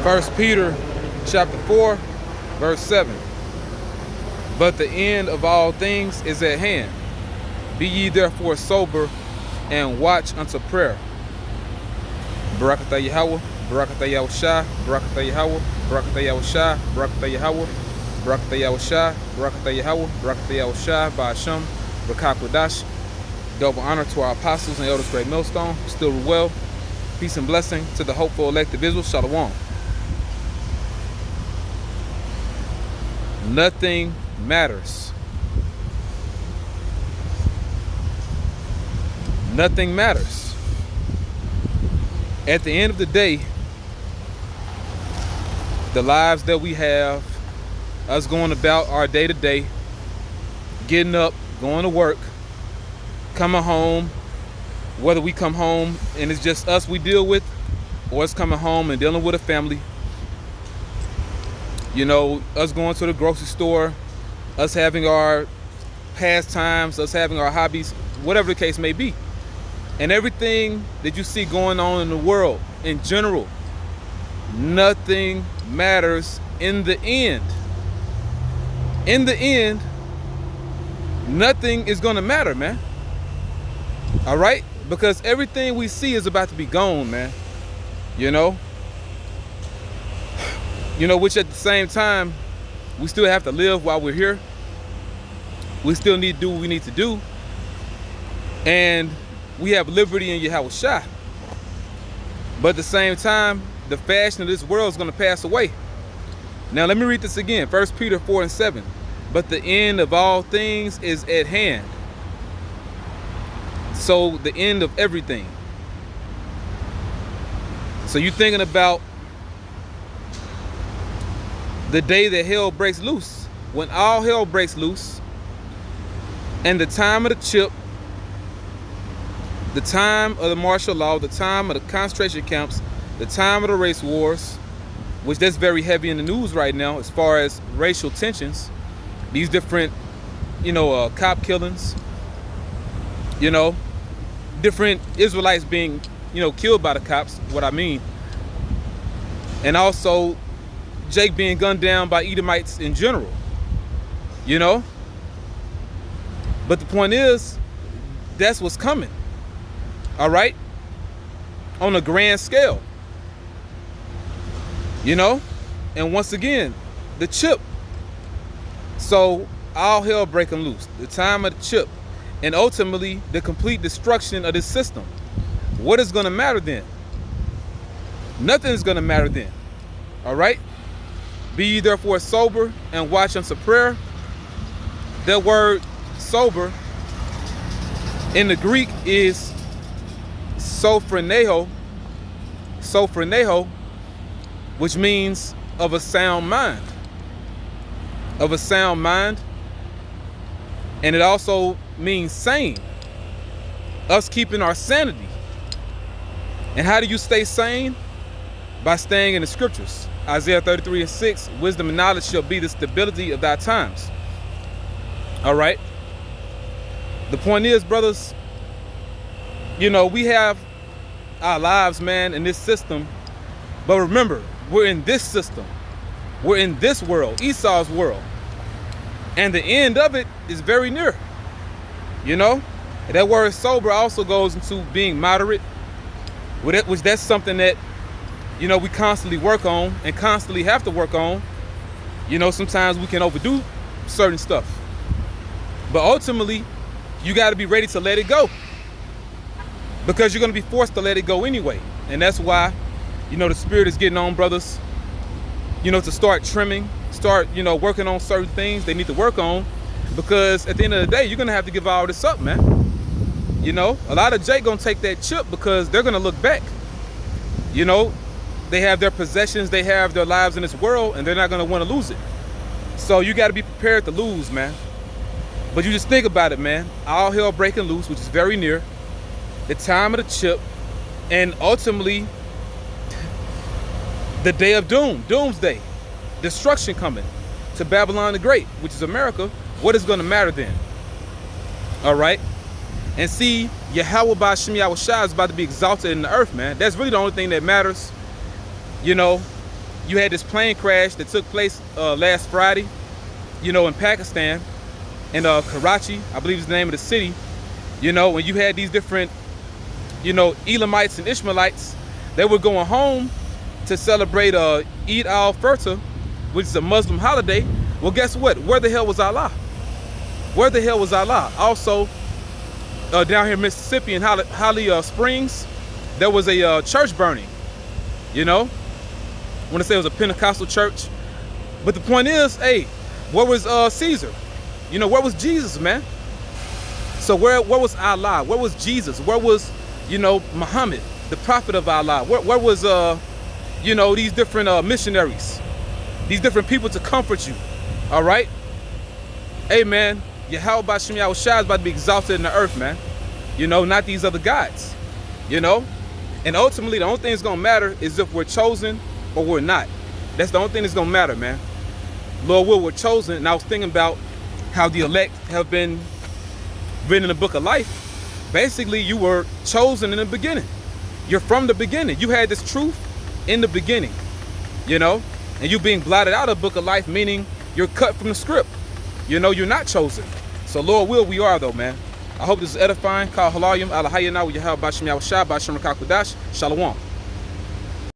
1 Peter chapter 4, verse 7. But the end of all things is at hand. Be ye therefore sober and watch unto prayer. Barakatah Yahawah, Barakatah Yahushua, Barakatah Yahawah, Barakatah Yahushua, Barakatah Yahawah, Barakatah Yahushua, Barakatah Yahawah, Barakatah Yahushua, Ba'asham, Barakah Kodash. Double honor to our apostles and elders, great millstone. Still well. Peace and blessing to the hopeful elect of Israel. Shalom. Nothing matters. Nothing matters. At the end of the day, the lives that we have, us going about our day to day, getting up, going to work, coming home, whether we come home and it's just us we deal with, or it's coming home and dealing with a family, you know, us going to the grocery store, us having our pastimes, us having our hobbies, whatever the case may be. And everything that you see going on in the world in general, nothing matters in the end. In the end, nothing is going to matter, man. All right? Because everything we see is about to be gone, man. You know? Which at the same time, we still have to live while we're here. We still need to do what we need to do. And we have liberty in YAHAWAH'S. But at the same time, the fashion of this world is going to pass away. Now let me read this again. 1 Peter 4 and 7. But the end of all things is at hand. So the end of everything. So you're thinking about the day that hell breaks loose. When all hell breaks loose, and the time of the chip, the time of the martial law, the time of the concentration camps, the time of the race wars, which that's very heavy in the news right now as far as racial tensions, these different, cop killings, different Israelites being, killed by the cops, what I mean. And also Jake being gunned down by Edomites in general, But the point is, that's what's coming. All right? On a grand scale. And once again, the chip. So all hell breaking loose. The time of the chip. And ultimately, the complete destruction of this system. What is going to matter then? Nothing is going to matter then. All right? Be ye therefore sober and watch unto prayer. That word sober in the Greek is sophroneho, which means of a sound mind. Of a sound mind. And it also means sane. Us keeping our sanity. And how do you stay sane? By staying in the scriptures. Isaiah 33 and 6, wisdom and knowledge shall be the stability of thy times. All right. The point is, brothers, we have our lives, man, in this system. But remember, we're in this system. We're in this world, Esau's world. And the end of it is very near. And that word sober also goes into being moderate, which that's something that, we constantly work on and constantly have to work on. Sometimes we can overdo certain stuff. But ultimately, you got to be ready to let it go. Because you're going to be forced to let it go anyway. And that's why, the spirit is getting on brothers, to start trimming, start, working on certain things they need to work on. Because at the end of the day, you're going to have to give all this up, man. A lot of Jake going to take that chip because they're going to look back. They have their possessions, they have their lives in this world, and they're not going to want to lose it. So you got to be prepared to lose, man. But you just think about it, man. All hell breaking loose, which is very near. The time of the chip, and ultimately the day of doom, doomsday, destruction coming to Babylon the Great, which is America. What is going to matter then? All right. And see, Yahawah Ba'ashim Yahushua is about to be exalted in the earth, man. That's really the only thing that matters. you had this plane crash that took place last Friday, you know, in Pakistan, in Karachi, I believe is the name of the city. You know, when you had these different, you know, Elamites and Ishmaelites, they were going home to celebrate Eid al-Fitr, which is a Muslim holiday. Well, guess what? Where the hell was Allah? Where the hell was Allah? Also, down here in Mississippi in Holly Springs, there was a church burning. You know, I want to say it was a Pentecostal church. But the point is, hey, where was Caesar? You know, where was Jesus, man? So where was Allah? Where was Jesus? Where was, you know, Muhammad, the prophet of Allah? Where was, you know, these different missionaries, these different people to comfort you? All right? Hey, man, YAHAWAH'S is about to be exalted in the earth, man. You know, not these other gods, you know? And ultimately, the only thing that's going to matter is if we're chosen or we're not. That's the only thing that's going to matter, man. Lord will, we're chosen. And I was thinking about how the elect have been written in the book of life. Basically, you were chosen in the beginning. You're from the beginning. You had this truth in the beginning, you know, and you being blotted out of the book of life, meaning you're cut from the script. You know, you're not chosen. So Lord will, we are though, man. I hope this is edifying. Shalom.